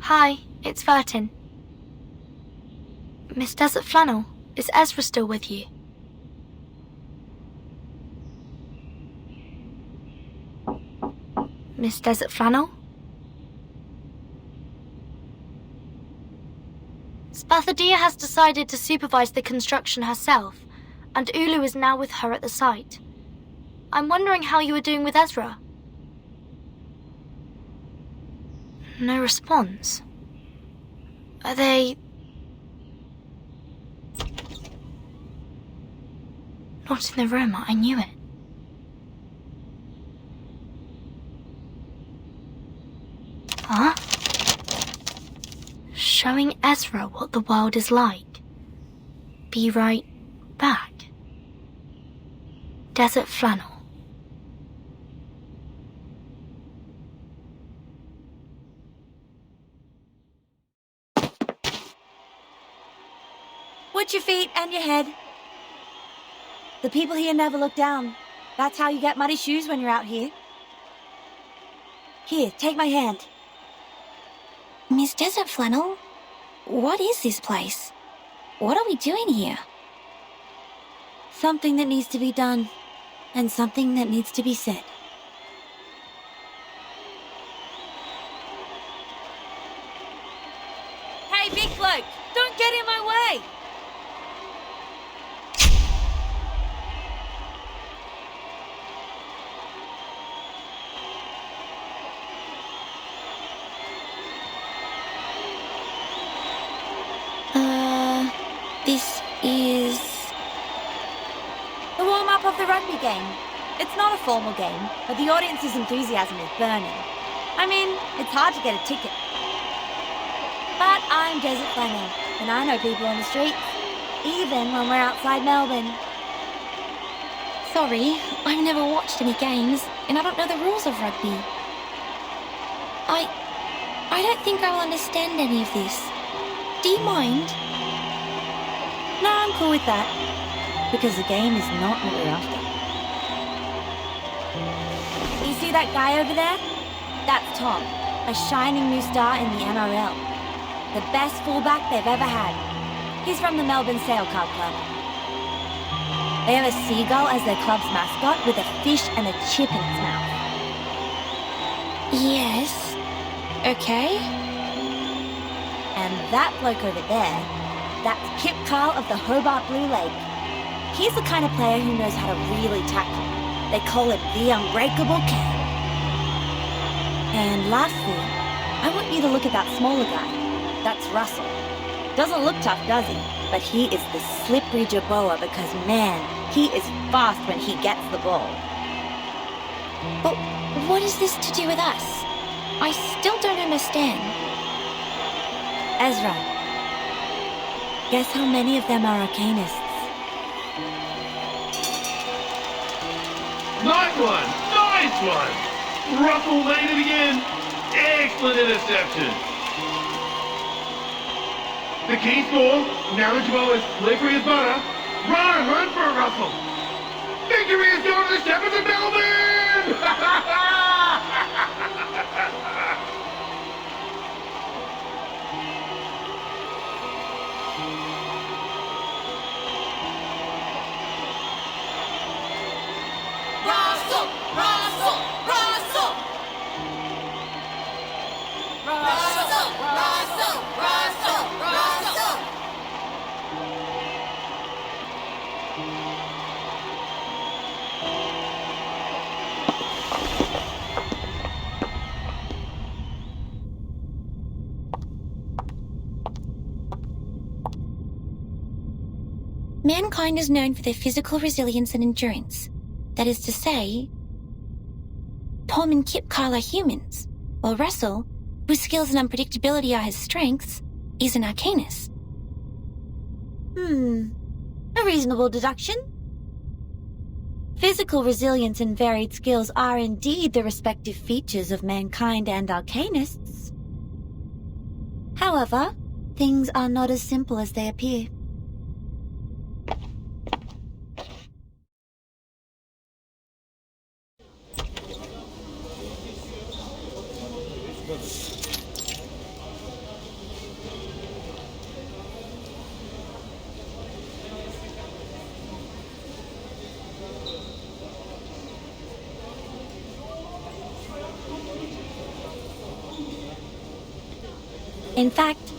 Hi, it's Vertin. Miss Desert Flannel, is Ezra still with you? Miss Desert Flannel? Spathodea has decided to supervise the construction herself, and Uluru is now with her at the site. I'm wondering how you are doing with Ezra. No response. Are they... Not in the room, I knew it. Huh? Showing Ezra what the world is like. Be right back. Desert Flannel. Watch your feet and your head. The people here never look down. That's how you get muddy shoes when you're out here. Here, take my hand. Miss Desert Flannel, what is this place? What are we doing here? Something that needs to be done, and something that needs to be said. Hey, big bloke, don't get in my way! This is... The warm-up of the rugby game. It's not a formal game, but the audience's enthusiasm is burning. I mean, it's hard to get a ticket. But I'm Desert Flannel, and I know people on the streets, even when we're outside Melbourne. Sorry, I've never watched any games, and I don't know the rules of rugby. I don't think I will understand any of this. Do you mind? No, I'm cool with that, because the game is not what we're after. You see that guy over there? That's Tom, a shining new star in the NRL. The best fullback they've ever had. He's from the Melbourne Sail Car Club. They have a seagull as their club's mascot with a fish and a chip in its mouth. Yes. Okay. And that bloke over there, that's Kip Carl of the Hobart Blue Lake. He's the kind of player who knows how to really tackle. They call it the unbreakable can. And lastly, I want you to look at that smaller guy. That's Russell. Doesn't look tough, does he? But he is the slippery Jerboa because, man, he is fast when he gets the ball. But what is this to do with us? I still don't understand. Ezra, guess how many of them are arcanists? Nice one! Nice one! Russell made it again! Excellent interception! The key score, now that Jerboa is slippery as butter. Run for it, Russell! Victory is going to the Shepherds of Melbourne! Russell! Russell! Russell! Russell! Russell! Russell! Russell! Mankind is known for their physical resilience and endurance. That is to say, Tom and Kip Carl are humans, while Russell, whose skills and unpredictability are his strengths, is an arcanist. A reasonable deduction. Physical resilience and varied skills are indeed the respective features of mankind and arcanists. However, things are not as simple as they appear. In fact,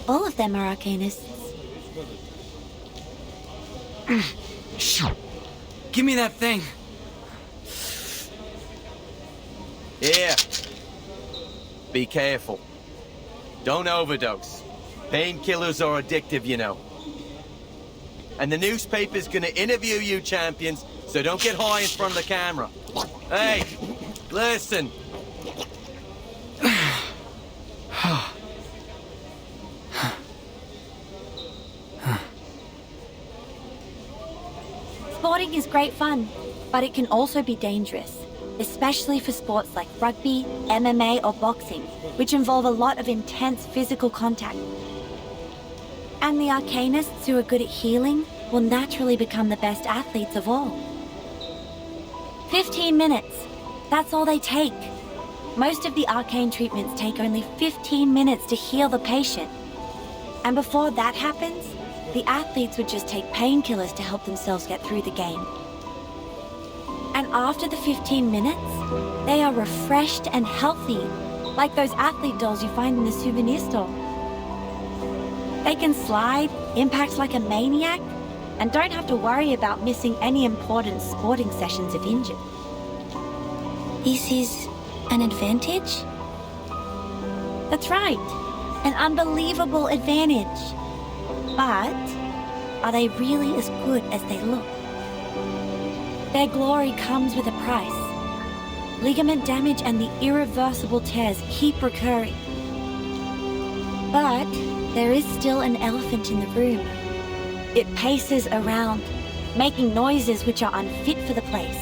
all of them are arcanists. Give me that thing. Here. Be careful. Don't overdose. Painkillers are addictive, you know. And the newspaper's gonna interview you, champions, so don't get high in front of the camera. Hey, listen. Sporting is great fun, but it can also be dangerous, especially for sports like rugby, MMA, or boxing, which involve a lot of intense physical contact. And the arcanists who are good at healing will naturally become the best athletes of all. 15 minutes. That's all they take. Most of the arcane treatments take only 15 minutes to heal the patient. And before that happens, the athletes would just take painkillers to help themselves get through the game. And after the 15 minutes, they are refreshed and healthy, like those athlete dolls you find in the souvenir store. They can slide, impact like a maniac, and don't have to worry about missing any important sporting sessions if injured. This is an advantage? That's right. An unbelievable advantage. But are they really as good as they look? Their glory comes with a price. Ligament damage and the irreversible tears keep recurring. But there is still an elephant in the room. It paces around, making noises which are unfit for the place.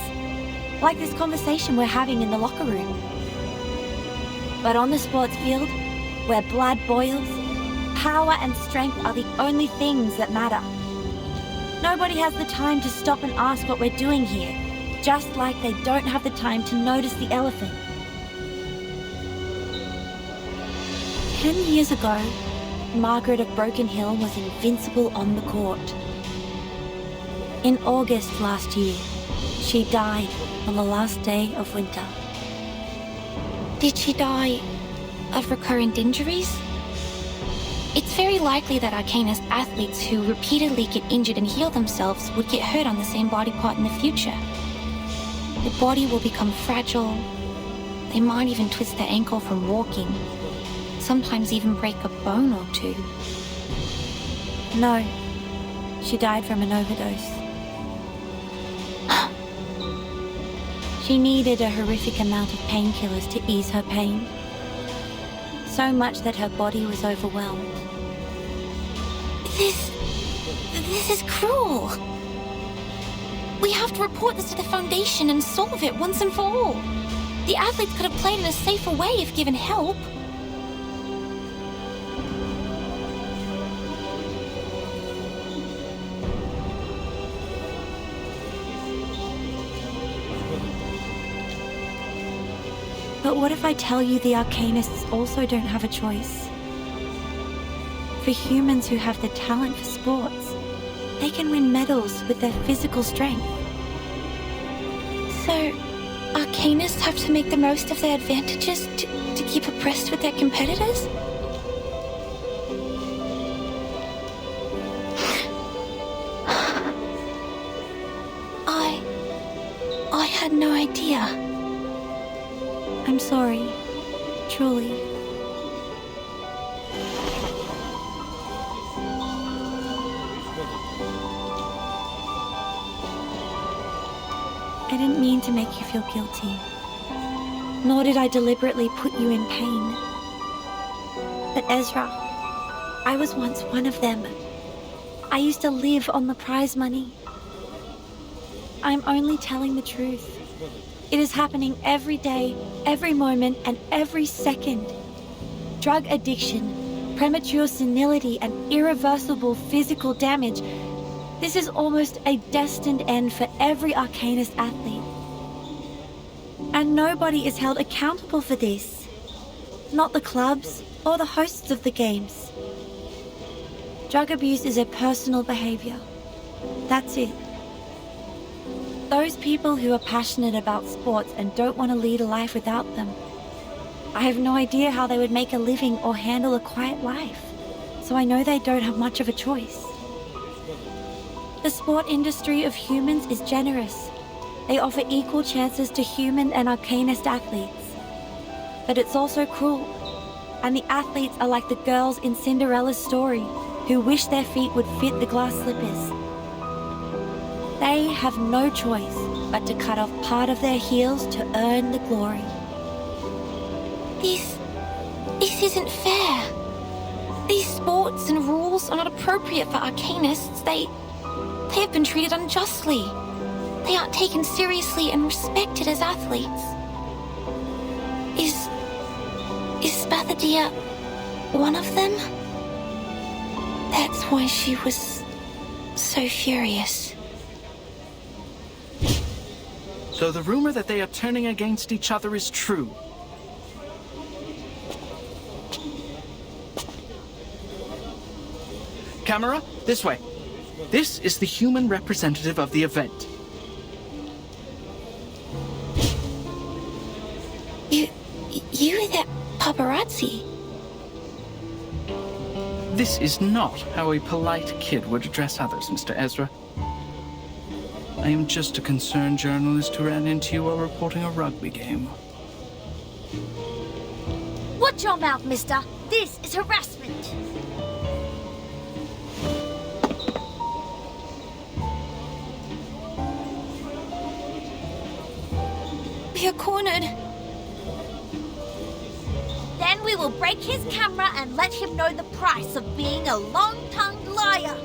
Like this conversation we're having in the locker room. But on the sports field, where blood boils, power and strength are the only things that matter. Nobody has the time to stop and ask what we're doing here, just like they don't have the time to notice the elephant. 10 years ago, Margaret of Broken Hill was invincible on the court. In August last year, she died on the last day of winter. Did she die of recurrent injuries? It's very likely that Arcanist athletes who repeatedly get injured and heal themselves would get hurt on the same body part in the future. Their body will become fragile. They might even twist their ankle from walking. Sometimes even break a bone or two. No, she died from an overdose. She needed a horrific amount of painkillers to ease her pain. So much that her body was overwhelmed. This is cruel. We have to report this to the Foundation and solve it once and for all. The athletes could have played in a safer way if given help. But what if I tell you the Arcanists also don't have a choice? For humans who have the talent for sports, they can win medals with their physical strength. So, Arcanists have to make the most of their advantages to keep abreast with their competitors? I had no idea. I'm sorry, truly. I didn't mean to make you feel guilty, nor did I deliberately put you in pain. But Ezra, I was once one of them. I used to live on the prize money. I'm only telling the truth. It is happening every day, every moment, and every second. Drug addiction, premature senility, and irreversible physical damage. This is almost a destined end for every Arcanist athlete. And nobody is held accountable for this. Not the clubs or the hosts of the games. Drug abuse is a personal behavior. That's it. Those people who are passionate about sports and don't want to lead a life without them, I have no idea how they would make a living or handle a quiet life, so I know they don't have much of a choice. The sport industry of humans is generous. They offer equal chances to human and arcanist athletes. But it's also cruel, and the athletes are like the girls in Cinderella's story who wish their feet would fit the glass slippers. They have no choice but to cut off part of their heels to earn the glory. This isn't fair. These sports and rules are not appropriate for arcanists. They have been treated unjustly. They aren't taken seriously and respected as athletes. Is Spathodea one of them? That's why she was so furious. So the rumor that they are turning against each other is true. Camera, this way. This is the human representative of the event. You were that paparazzi? This is not how a polite kid would address others, Mr. Ezra. I am just a concerned journalist who ran into you while reporting a rugby game. Watch your mouth, mister. This is harassment. We are cornered. Then we will break his camera and let him know the price of being a long-tongued liar.